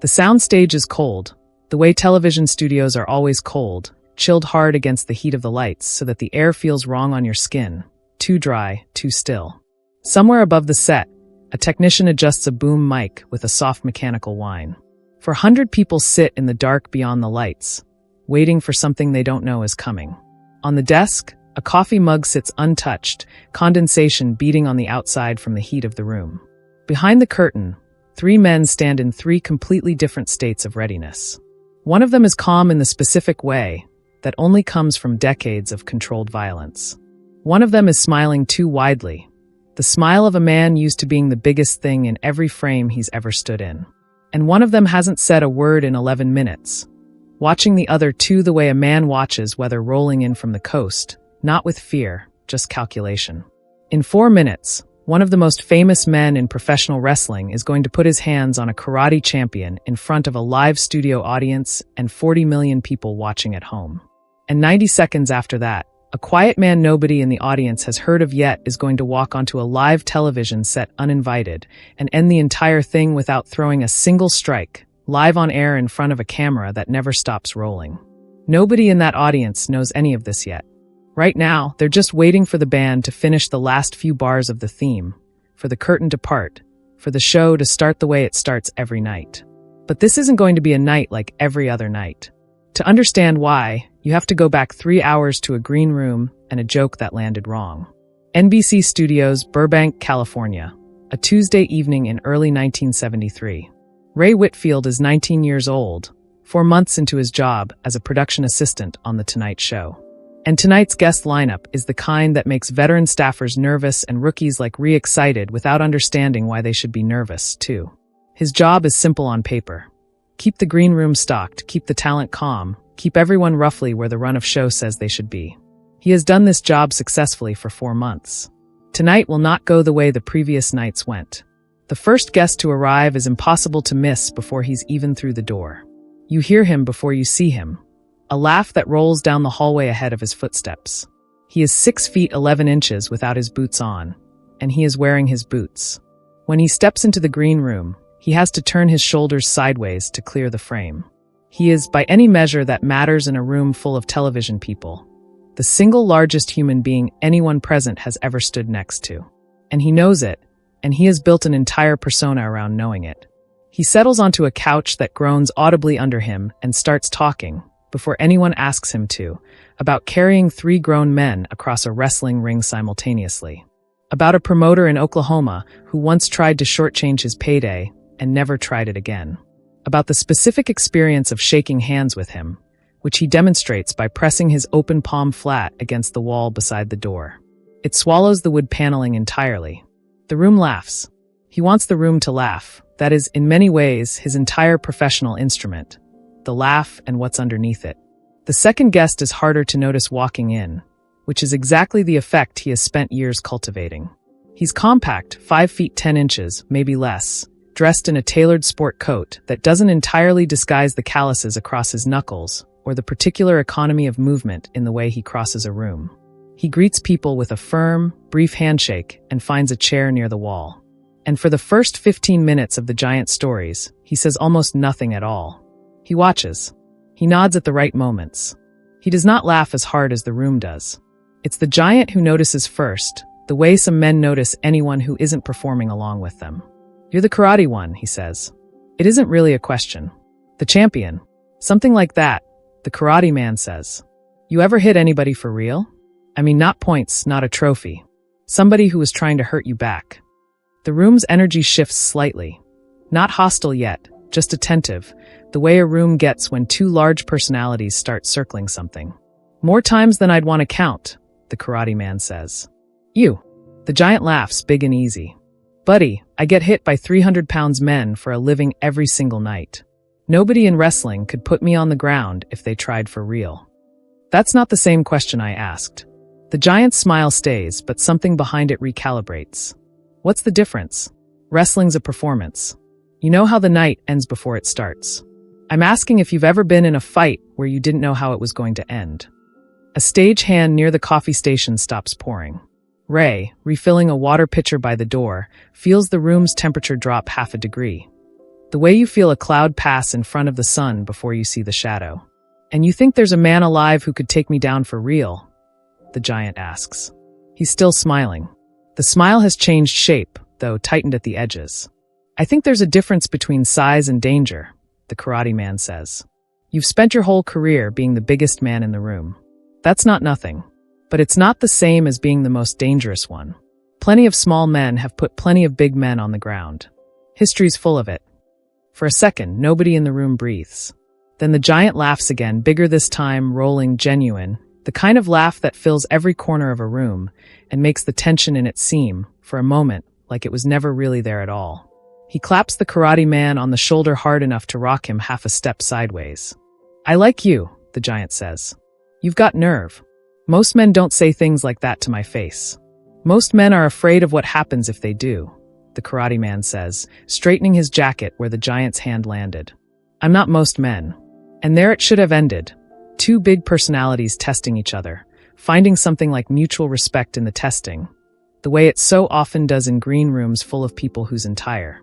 The soundstage is cold, the way television studios are always cold, chilled hard against the heat of the lights so that the air feels wrong on your skin, too dry, too still. Somewhere above the set, a technician adjusts a boom mic with a soft mechanical whine. 400 people sit in the dark beyond the lights, waiting for something they don't know is coming. On the desk, a coffee mug sits untouched, condensation beating on the outside from the heat of the room. Behind the curtain, 3 men stand in 3 completely different states of readiness. One of them is calm in the specific way that only comes from decades of controlled violence. One of them is smiling too widely, the smile of a man used to being the biggest thing in every frame he's ever stood in. And one of them hasn't said a word in 11 minutes, watching the other 2 the way a man watches weather rolling in from the coast, not with fear, just calculation. In 4 minutes, one of the most famous men in professional wrestling is going to put his hands on a karate champion in front of a live studio audience and 40 million people watching at home. And 90 seconds after that, a quiet man nobody in the audience has heard of yet is going to walk onto a live television set uninvited and end the entire thing without throwing a single strike, live on air in front of a camera that never stops rolling. Nobody in that audience knows any of this yet. Right now, they're just waiting for the band to finish the last few bars of the theme, for the curtain to part, for the show to start the way it starts every night. But this isn't going to be a night like every other night. To understand why, you have to go back 3 hours to a green room and a joke that landed wrong. NBC Studios, Burbank, California, a Tuesday evening in early 1973. Ray Whitfield is 19 years old, 4 months into his job as a production assistant on The Tonight Show. And tonight's guest lineup is the kind that makes veteran staffers nervous and rookies like Ree excited without understanding why they should be nervous, too. His job is simple on paper. Keep the green room stocked, keep the talent calm, keep everyone roughly where the run of show says they should be. He has done this job successfully for 4 months. Tonight will not go the way the previous nights went. The first guest to arrive is impossible to miss before he's even through the door. You hear him before you see him. A laugh that rolls down the hallway ahead of his footsteps. He is 6 feet 11 inches without his boots on, and he is wearing his boots. When he steps into the green room, he has to turn his shoulders sideways to clear the frame. He is, by any measure that matters in a room full of television people, the single largest human being anyone present has ever stood next to. And he knows it, and he has built an entire persona around knowing it. He settles onto a couch that groans audibly under him and starts talking, before anyone asks him to, about carrying 3 grown men across a wrestling ring simultaneously. About a promoter in Oklahoma who once tried to shortchange his payday and never tried it again. About the specific experience of shaking hands with him, which he demonstrates by pressing his open palm flat against the wall beside the door. It swallows the wood paneling entirely. The room laughs. He wants the room to laugh. That is, in many ways, his entire professional instrument. The laugh and what's underneath it. The second guest is harder to notice walking in, which is exactly the effect he has spent years cultivating. He's compact, 5 feet 10 inches, maybe less, dressed in a tailored sport coat that doesn't entirely disguise the calluses across his knuckles or the particular economy of movement in the way he crosses a room. He greets people with a firm, brief handshake and finds a chair near the wall. And for the first 15 minutes of the giant stories, he says almost nothing at all. He watches. He nods at the right moments. He does not laugh as hard as the room does. It's the giant who notices first, the way some men notice anyone who isn't performing along with them. "You're the karate one," he says. It isn't really a question. "The champion." Something like that, the karate man says. "You ever hit anybody for real? I mean, not points, not a trophy. Somebody who was trying to hurt you back." The room's energy shifts slightly. Not hostile yet, just attentive, the way a room gets when 2 large personalities start circling something. "More times than I'd want to count," the karate man says. "You." The giant laughs, big and easy. "Buddy, I get hit by 300-pound men for a living every single night. Nobody in wrestling could put me on the ground if they tried for real." That's not the same question I asked. The giant's smile stays, but something behind it recalibrates. What's the difference? Wrestling's a performance. You know how the night ends before it starts. I'm asking if you've ever been in a fight where you didn't know how it was going to end. A stage hand near the coffee station stops pouring. Ray, refilling a water pitcher by the door, feels the room's temperature drop half a degree. The way you feel a cloud pass in front of the sun before you see the shadow. And you think there's a man alive who could take me down for real? The giant asks. He's still smiling. The smile has changed shape, though tightened at the edges. I think there's a difference between size and danger, the karate man says. You've spent your whole career being the biggest man in the room. That's not nothing. But it's not the same as being the most dangerous one. Plenty of small men have put plenty of big men on the ground. History's full of it. For a second, nobody in the room breathes. Then the giant laughs again, bigger this time, rolling, genuine, the kind of laugh that fills every corner of a room and makes the tension in it seem, for a moment, like it was never really there at all. He claps the karate man on the shoulder hard enough to rock him half a step sideways. I like you, the giant says. You've got nerve. Most men don't say things like that to my face. Most men are afraid of what happens if they do, the karate man says, straightening his jacket where the giant's hand landed. I'm not most men. And there it should have ended. Two big personalities testing each other, finding something like mutual respect in the testing, the way it so often does in green rooms full of people whose entire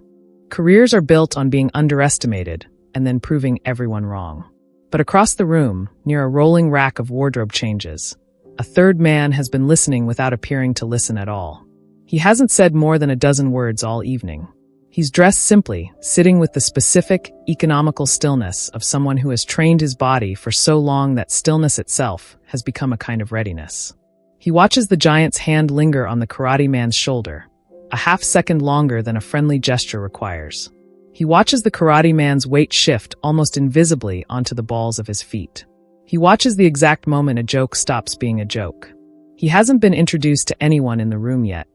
careers are built on being underestimated and then proving everyone wrong. But across the room, near a rolling rack of wardrobe changes, a third man has been listening without appearing to listen at all. He hasn't said more than a dozen words all evening. He's dressed simply, sitting with the specific, economical stillness of someone who has trained his body for so long that stillness itself has become a kind of readiness. He watches the giant's hand linger on the karate man's shoulder, a half second longer than a friendly gesture requires. He watches the karate man's weight shift almost invisibly onto the balls of his feet. He watches the exact moment a joke stops being a joke. He hasn't been introduced to anyone in the room yet.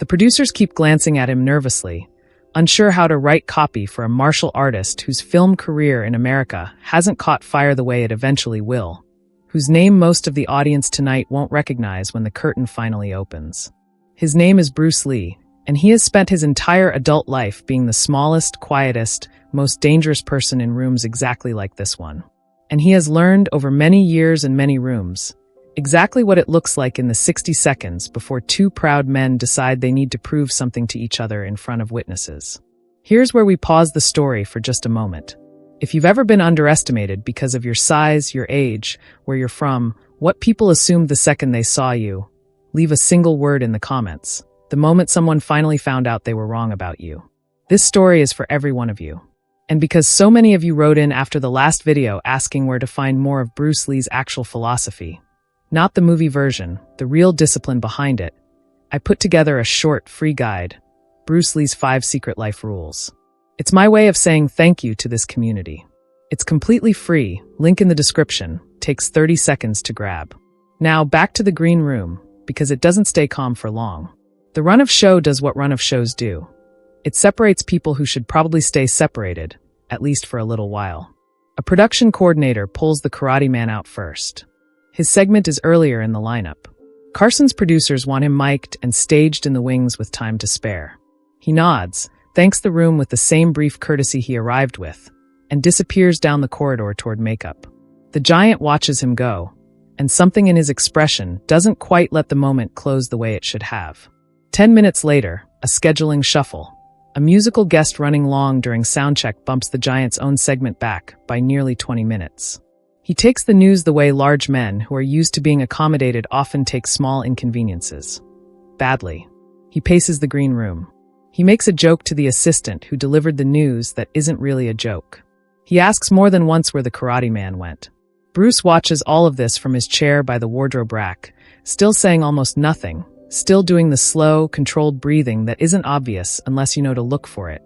The producers keep glancing at him nervously, unsure how to write copy for a martial artist whose film career in America hasn't caught fire the way it eventually will, whose name most of the audience tonight won't recognize when the curtain finally opens. His name is Bruce Lee, and he has spent his entire adult life being the smallest, quietest, most dangerous person in rooms exactly like this one. And he has learned over many years and many rooms exactly what it looks like in the 60 seconds before two proud men decide they need to prove something to each other in front of witnesses. Here's where we pause the story for just a moment. If you've ever been underestimated because of your size, your age, where you're from, what people assumed the second they saw you, leave a single word in the comments, the moment someone finally found out they were wrong about you. This story is for every one of you. And because so many of you wrote in after the last video asking where to find more of Bruce Lee's actual philosophy, not the movie version, the real discipline behind it, I put together a short, free guide, Bruce Lee's 5 Secret Life Rules. It's my way of saying thank you to this community. It's completely free, link in the description, takes 30 seconds to grab. Now back to the green room, because it doesn't stay calm for long. The run of show does what run of shows do. It separates people who should probably stay separated, at least for a little while. A production coordinator pulls the karate man out first. His segment is earlier in the lineup. Carson's producers want him mic'd and staged in the wings with time to spare. He nods, thanks the room with the same brief courtesy he arrived with, and disappears down the corridor toward makeup. The giant watches him go, and something in his expression doesn't quite let the moment close the way it should have. 10 minutes later, a scheduling shuffle. A musical guest running long during soundcheck bumps the giant's own segment back by nearly 20 minutes. He takes the news the way large men who are used to being accommodated often take small inconveniences. Badly. He paces the green room. He makes a joke to the assistant who delivered the news that isn't really a joke. He asks more than once where the karate man went. Bruce watches all of this from his chair by the wardrobe rack, still saying almost nothing, still doing the slow, controlled breathing that isn't obvious unless you know to look for it.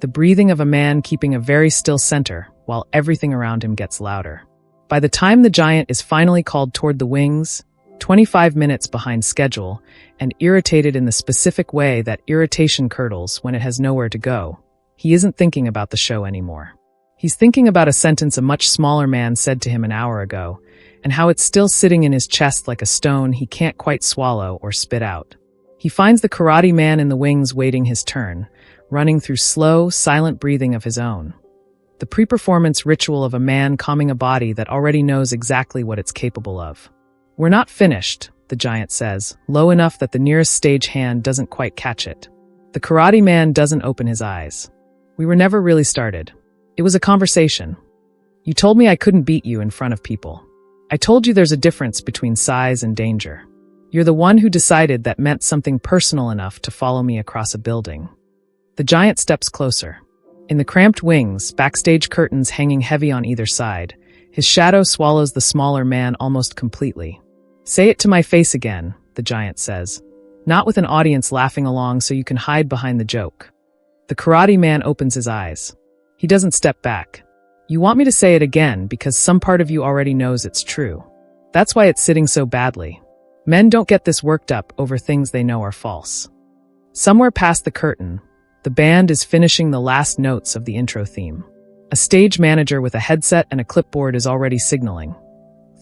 The breathing of a man keeping a very still center while everything around him gets louder. By the time the giant is finally called toward the wings, 25 minutes behind schedule, and irritated in the specific way that irritation curdles when it has nowhere to go, he isn't thinking about the show anymore. He's thinking about a sentence a much smaller man said to him an hour ago, and how it's still sitting in his chest like a stone he can't quite swallow or spit out. He finds the karate man in the wings waiting his turn, running through slow, silent breathing of his own. The pre-performance ritual of a man calming a body that already knows exactly what it's capable of. We're not finished, the giant says, low enough that the nearest stage hand doesn't quite catch it. The karate man doesn't open his eyes. We were never really started. It was a conversation. You told me I couldn't beat you in front of people. I told you there's a difference between size and danger. You're the one who decided that meant something personal enough to follow me across a building. The giant steps closer. In the cramped wings, backstage curtains hanging heavy on either side, his shadow swallows the smaller man almost completely. Say it to my face again, the giant says, not with an audience laughing along so you can hide behind the joke. The karate man opens his eyes. He doesn't step back. You want me to say it again because some part of you already knows it's true. That's why it's sitting so badly. Men don't get this worked up over things they know are false. Somewhere past the curtain, the band is finishing the last notes of the intro theme. A stage manager with a headset and a clipboard is already signaling.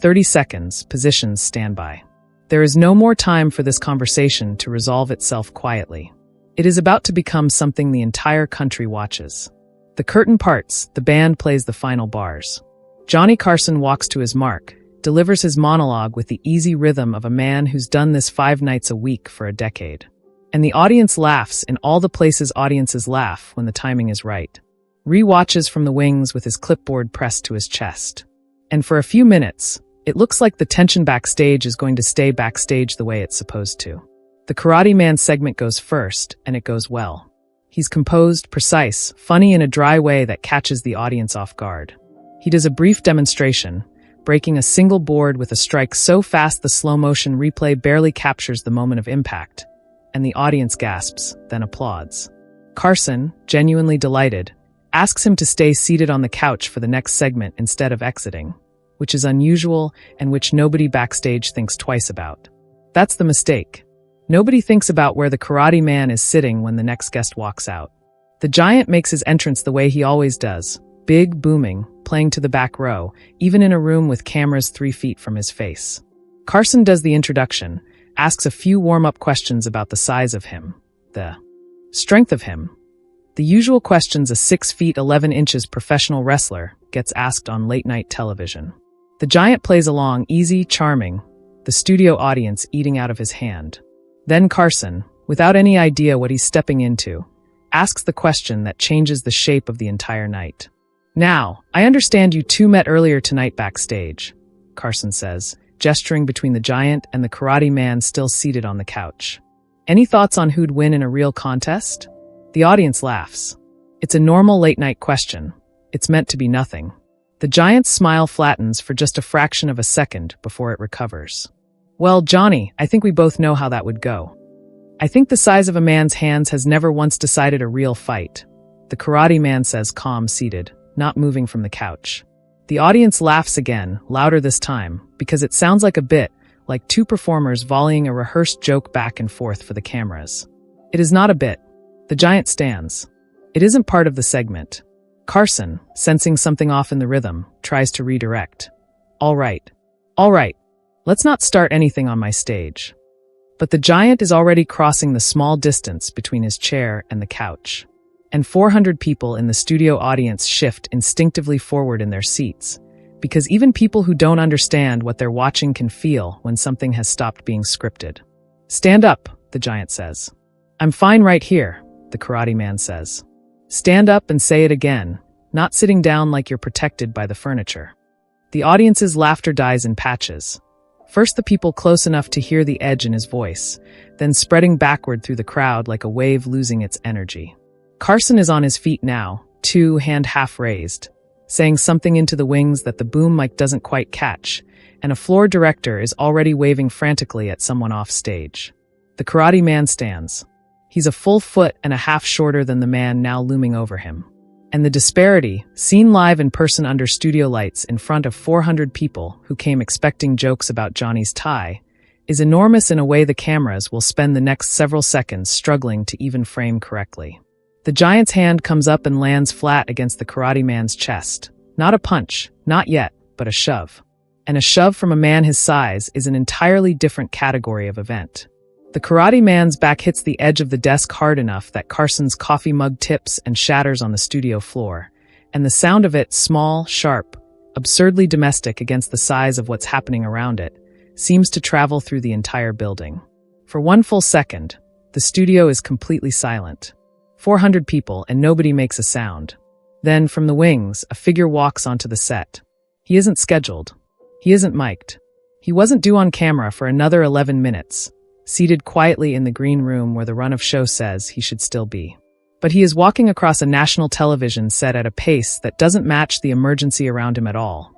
30 seconds, positions, standby. There is no more time for this conversation to resolve itself quietly. It is about to become something the entire country watches. The curtain parts, the band plays the final bars. Johnny Carson walks to his mark, delivers his monologue with the easy rhythm of a man who's done this 5 nights a week for a decade. And the audience laughs in all the places audiences laugh when the timing is right. Re-watches from the wings with his clipboard pressed to his chest. And for a few minutes, it looks like the tension backstage is going to stay backstage the way it's supposed to. The Karate Man segment goes first, and it goes well. He's composed, precise, funny in a dry way that catches the audience off guard. He does a brief demonstration, breaking a single board with a strike so fast the slow-motion replay barely captures the moment of impact, and the audience gasps, then applauds. Carson, genuinely delighted, asks him to stay seated on the couch for the next segment instead of exiting, which is unusual and which nobody backstage thinks twice about. That's the mistake. Nobody thinks about where the Karate Man is sitting when the next guest walks out. The giant makes his entrance the way he always does, big, booming, playing to the back row, even in a room with cameras 3 feet from his face. Carson does the introduction, asks a few warm-up questions about the size of him, the strength of him. The usual questions a 6 feet 11 inches professional wrestler gets asked on late-night television. The giant plays along, easy, charming, the studio audience eating out of his hand. Then Carson, without any idea what he's stepping into, asks the question that changes the shape of the entire night. Now, I understand you two met earlier tonight backstage, Carson says, gesturing between the giant and the Karate Man still seated on the couch. Any thoughts on who'd win in a real contest? The audience laughs. It's a normal late-night question. It's meant to be nothing. The giant's smile flattens for just a fraction of a second before it recovers. Well, Johnny, I think we both know how that would go. I think the size of a man's hands has never once decided a real fight, the Karate Man says, calm seated, not moving from the couch. The audience laughs again, louder this time, because it sounds like a bit, like 2 performers volleying a rehearsed joke back and forth for the cameras. It is not a bit. The giant stands. It isn't part of the segment. Carson, sensing something off in the rhythm, tries to redirect. All right. Let's not start anything on my stage. But the giant is already crossing the small distance between his chair and the couch. And 400 people in the studio audience shift instinctively forward in their seats, because even people who don't understand what they're watching can feel when something has stopped being scripted. Stand up, the giant says. I'm fine right here, the Karate Man says. Stand up and say it again, not sitting down like you're protected by the furniture. The audience's laughter dies in patches. First the people close enough to hear the edge in his voice, then spreading backward through the crowd like a wave losing its energy. Carson is on his feet now, 2 hand half raised, saying something into the wings that the boom mic doesn't quite catch, and a floor director is already waving frantically at someone off stage. The Karate Man stands. He's a full foot and a half shorter than the man now looming over him. And the disparity, seen live in person under studio lights in front of 400 people who came expecting jokes about Johnny's tie, is enormous in a way the cameras will spend the next several seconds struggling to even frame correctly. The giant's hand comes up and lands flat against the Karate Man's chest. Not a punch, not yet, but a shove. And a shove from a man his size is an entirely different category of event. The Karate Man's back hits the edge of the desk hard enough that Carson's coffee mug tips and shatters on the studio floor, and the sound of it, small, sharp, absurdly domestic against the size of what's happening around it, seems to travel through the entire building. For 1 full second, the studio is completely silent. 400 people, and nobody makes a sound. Then, from the wings, a figure walks onto the set. He isn't scheduled. He isn't mic'd. He wasn't due on camera for another 11 minutes, seated quietly in the green room where the run of show says he should still be. But he is walking across a national television set at a pace that doesn't match the emergency around him at all.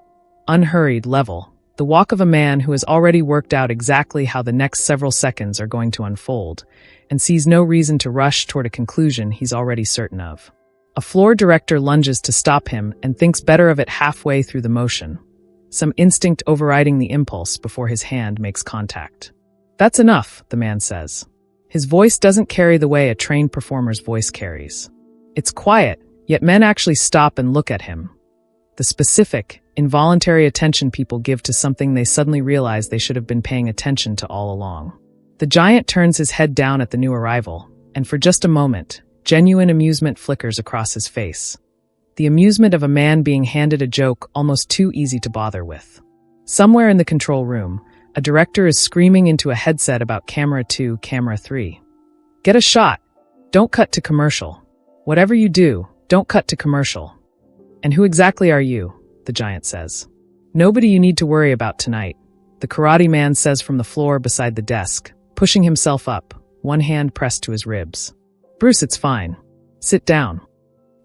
Unhurried, level. The walk of a man who has already worked out exactly how the next several seconds are going to unfold, and sees no reason to rush toward a conclusion he's already certain of. A floor director lunges to stop him and thinks better of it halfway through the motion, some instinct overriding the impulse before his hand makes contact. "That's enough," the man says. His voice doesn't carry the way a trained performer's voice carries. It's quiet, yet men actually stop and look at him. The specific, involuntary attention people give to something they suddenly realize they should have been paying attention to all along. The giant turns his head down at the new arrival, and for just a moment, genuine amusement flickers across his face. The amusement of a man being handed a joke almost too easy to bother with. Somewhere in the control room, a director is screaming into a headset about camera 2, camera 3. "Get a shot. Don't cut to commercial. Whatever you do, don't cut to commercial." "And who exactly are you?" the giant says. "Nobody you need to worry about tonight," the karate man says from the floor beside the desk, pushing himself up, one hand pressed to his ribs. "Bruce, it's fine. Sit down."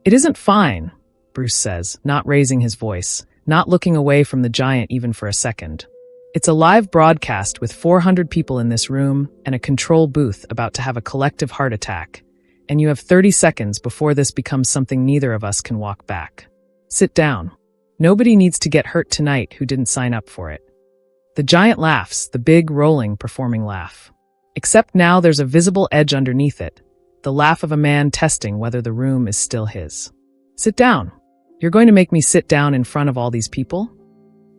"It isn't fine," Bruce says, not raising his voice, not looking away from the giant even for a second. "It's a live broadcast with 400 people in this room and a control booth about to have a collective heart attack, and you have 30 seconds before this becomes something neither of us can walk back. Sit down. Nobody needs to get hurt tonight who didn't sign up for it." The giant laughs, the big, rolling, performing laugh. Except now there's a visible edge underneath it, the laugh of a man testing whether the room is still his. "Sit down. You're going to make me sit down in front of all these people?"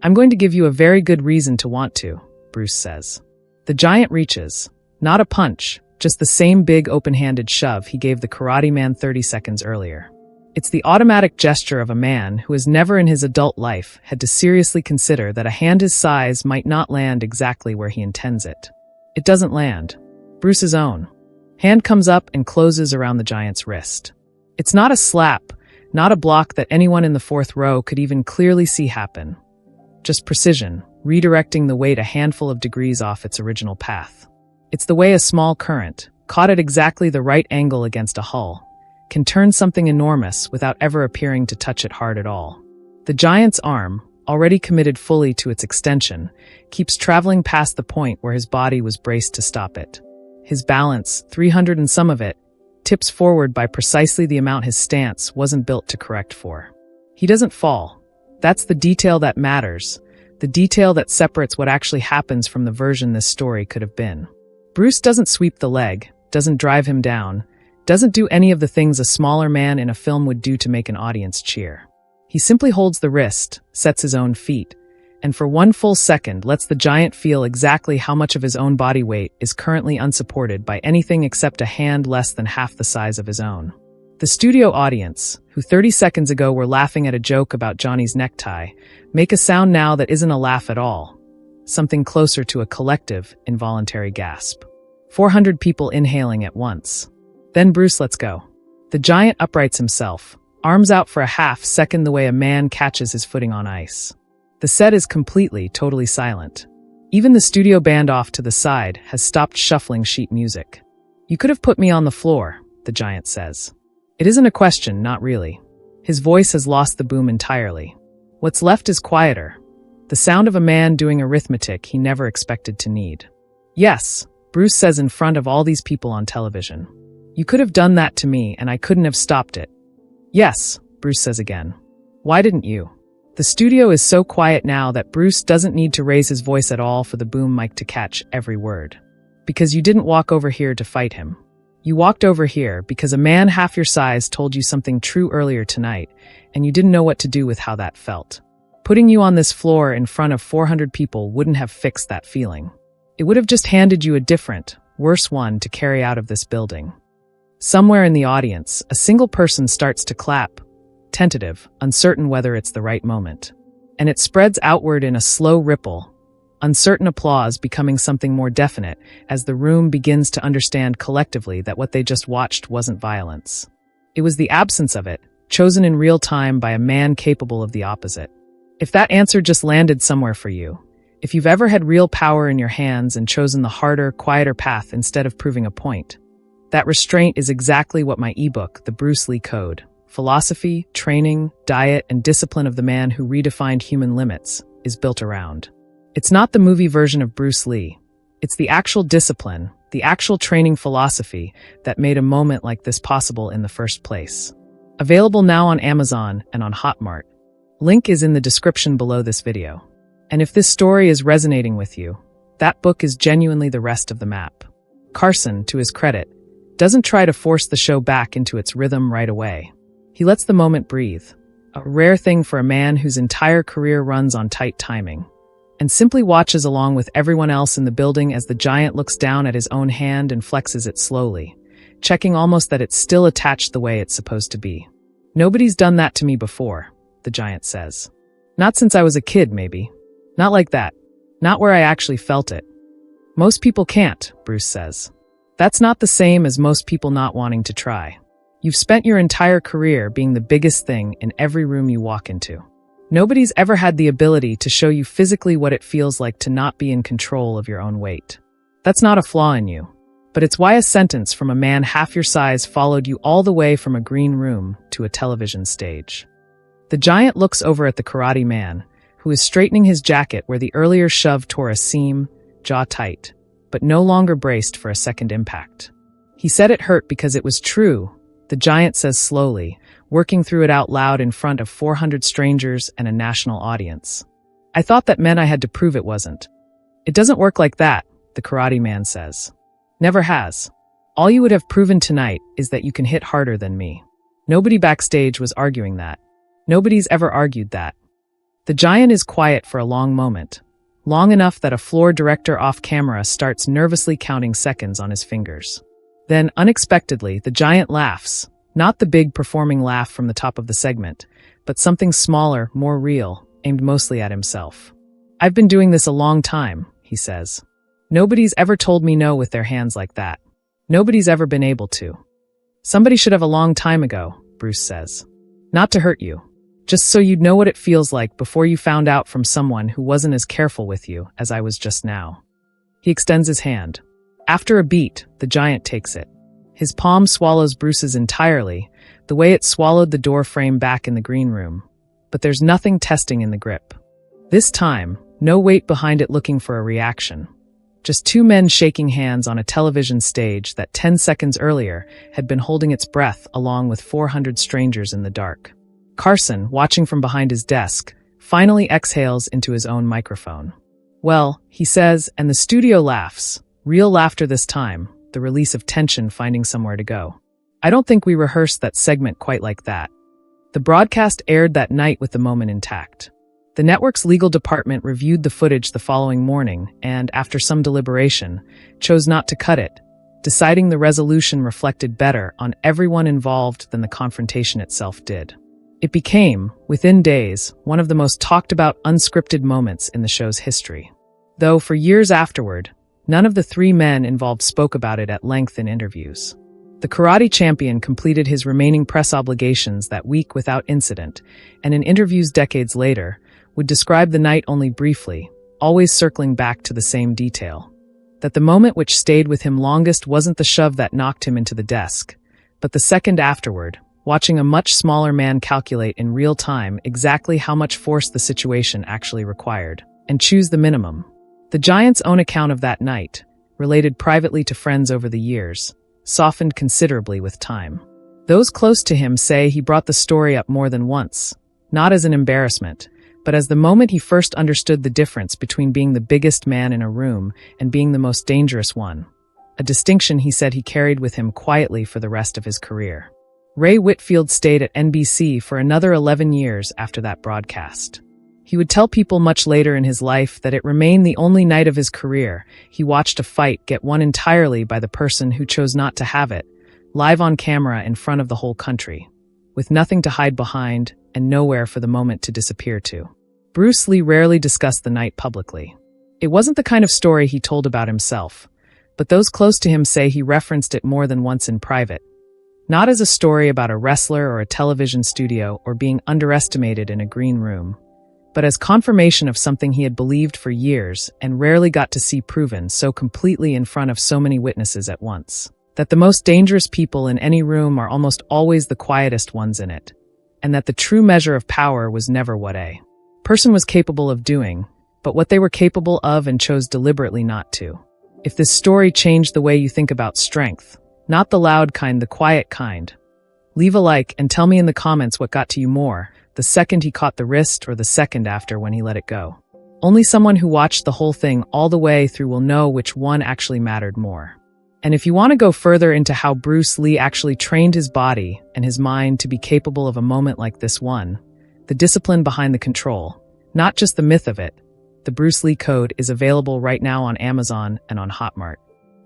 "I'm going to give you a very good reason to want to," Bruce says. The giant reaches. Not a punch, just the same big open-handed shove he gave the karate man 30 seconds earlier. It's the automatic gesture of a man who has never in his adult life had to seriously consider that a hand his size might not land exactly where he intends it. It doesn't land. Bruce's own hand comes up and closes around the giant's wrist. It's not a slap, not a block that anyone in the fourth row could even clearly see happen. Just precision, redirecting the weight a handful of degrees off its original path. It's the way a small current, caught at exactly the right angle against a hull, can turn something enormous without ever appearing to touch it hard at all. The giant's arm, already committed fully to its extension, keeps traveling past the point where his body was braced to stop it. His balance, 300 and some of it, tips forward by precisely the amount his stance wasn't built to correct for. He doesn't fall. That's the detail that matters, the detail that separates what actually happens from the version this story could have been. Bruce doesn't sweep the leg, doesn't drive him down, doesn't do any of the things a smaller man in a film would do to make an audience cheer. He simply holds the wrist, sets his own feet, and for one full second lets the giant feel exactly how much of his own body weight is currently unsupported by anything except a hand less than half the size of his own. The studio audience, who 30 seconds ago were laughing at a joke about Johnny's necktie, make a sound now that isn't a laugh at all, something closer to a collective, involuntary gasp. 400 people inhaling at once. Then Bruce lets go. The giant uprights himself, arms out for a half-second the way a man catches his footing on ice. The set is completely, totally silent. Even the studio band off to the side has stopped shuffling sheet music. "You could have put me on the floor," the giant says. It isn't a question, not really. His voice has lost the boom entirely. What's left is quieter, the sound of a man doing arithmetic he never expected to need. "Yes," Bruce says in front of all these people on television. "You could have done that to me and I couldn't have stopped it." "Yes," Bruce says again. "Why didn't you?" The studio is so quiet now that Bruce doesn't need to raise his voice at all for the boom mic to catch every word. "Because you didn't walk over here to fight him. You walked over here because a man half your size told you something true earlier tonight, and you didn't know what to do with how that felt. Putting you on this floor in front of 400 people wouldn't have fixed that feeling. It would have just handed you a different, worse one to carry out of this building." Somewhere in the audience, a single person starts to clap, tentative, uncertain whether it's the right moment. And it spreads outward in a slow ripple, uncertain applause becoming something more definite as the room begins to understand collectively that what they just watched wasn't violence. It was the absence of it, chosen in real time by a man capable of the opposite. If that answer just landed somewhere for you, if you've ever had real power in your hands and chosen the harder, quieter path instead of proving a point, that restraint is exactly what my ebook, The Bruce Lee Code, Philosophy, Training, Diet, and Discipline of the Man Who Redefined Human Limits, is built around. It's not the movie version of Bruce Lee. It's the actual discipline, the actual training philosophy that made a moment like this possible in the first place. Available now on Amazon and on Hotmart. Link is in the description below this video. And if this story is resonating with you, that book is genuinely the rest of the map. Carson, to his credit, doesn't try to force the show back into its rhythm right away. He lets the moment breathe, a rare thing for a man whose entire career runs on tight timing, and simply watches along with everyone else in the building as the giant looks down at his own hand and flexes it slowly, checking almost that it's still attached the way it's supposed to be. "Nobody's done that to me before," the giant says. "Not since I was a kid, maybe. Not like that. Not where I actually felt it." "Most people can't," Bruce says. "That's not the same as most people not wanting to try. You've spent your entire career being the biggest thing in every room you walk into. Nobody's ever had the ability to show you physically what it feels like to not be in control of your own weight. That's not a flaw in you, but it's why a sentence from a man half your size followed you all the way from a green room to a television stage." The giant looks over at the karate man, who is straightening his jacket where the earlier shove tore a seam, jaw tight, but no longer braced for a second impact. "He said it hurt because it was true," the giant says slowly, working through it out loud in front of 400 strangers and a national audience. "I thought that meant I had to prove it wasn't." "It doesn't work like that," the karate man says. "Never has. All you would have proven tonight is that you can hit harder than me." Nobody backstage was arguing that. Nobody's ever argued that. The giant is quiet for a long moment, long enough that a floor director off camera starts nervously counting seconds on his fingers. Then, unexpectedly, the giant laughs, not the big performing laugh from the top of the segment, but something smaller, more real, aimed mostly at himself. "I've been doing this a long time," he says. "Nobody's ever told me no with their hands like that. Nobody's ever been able to." "Somebody should have a long time ago," Bruce says. "Not to hurt you. Just so you'd know what it feels like before you found out from someone who wasn't as careful with you as I was just now." He extends his hand. After a beat, the giant takes it. His palm swallows Bruce's entirely, the way it swallowed the door frame back in the green room. But there's nothing testing in the grip. This time, no weight behind it looking for a reaction. Just two men shaking hands on a television stage that 10 seconds earlier had been holding its breath along with 400 strangers in the dark. Carson, watching from behind his desk, finally exhales into his own microphone. "Well," he says, and the studio laughs. Real laughter this time, the release of tension finding somewhere to go. "I don't think we rehearsed that segment quite like that." The broadcast aired that night with the moment intact. The network's legal department reviewed the footage the following morning and, after some deliberation, chose not to cut it, deciding the resolution reflected better on everyone involved than the confrontation itself did. It became, within days, one of the most talked about unscripted moments in the show's history. Though for years afterward, none of the three men involved spoke about it at length in interviews. The karate champion completed his remaining press obligations that week without incident, and in interviews decades later, would describe the night only briefly, always circling back to the same detail. That the moment which stayed with him longest wasn't the shove that knocked him into the desk, but the second afterward, watching a much smaller man calculate in real time exactly how much force the situation actually required, and choose the minimum. The giant's own account of that night, related privately to friends over the years, softened considerably with time. Those close to him say he brought the story up more than once, not as an embarrassment, but as the moment he first understood the difference between being the biggest man in a room and being the most dangerous one, a distinction he said he carried with him quietly for the rest of his career. Ray Whitfield stayed at NBC for another 11 years after that broadcast. He would tell people much later in his life that it remained the only night of his career he watched a fight get won entirely by the person who chose not to have it, live on camera in front of the whole country, with nothing to hide behind and nowhere for the moment to disappear to. Bruce Lee rarely discussed the night publicly. It wasn't the kind of story he told about himself, but those close to him say he referenced it more than once in private, Not as a story about a wrestler or a television studio or being underestimated in a green room, but as confirmation of something he had believed for years and rarely got to see proven so completely in front of so many witnesses at once. That the most dangerous people in any room are almost always the quietest ones in it, and that the true measure of power was never what a person was capable of doing, but what they were capable of and chose deliberately not to. If this story changed the way you think about strength, not the loud kind, the quiet kind, leave a like and tell me in the comments what got to you more, the second he caught the wrist or the second after when he let it go. Only someone who watched the whole thing all the way through will know which one actually mattered more. And if you want to go further into how Bruce Lee actually trained his body and his mind to be capable of a moment like this one, the discipline behind the control, not just the myth of it, the Bruce Lee Code is available right now on Amazon and on Hotmart.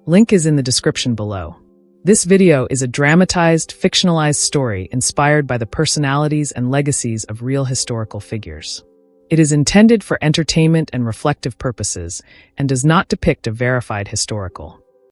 Link is in the description below. This video is a dramatized, fictionalized story inspired by the personalities and legacies of real historical figures. It is intended for entertainment and reflective purposes and does not depict a verified historical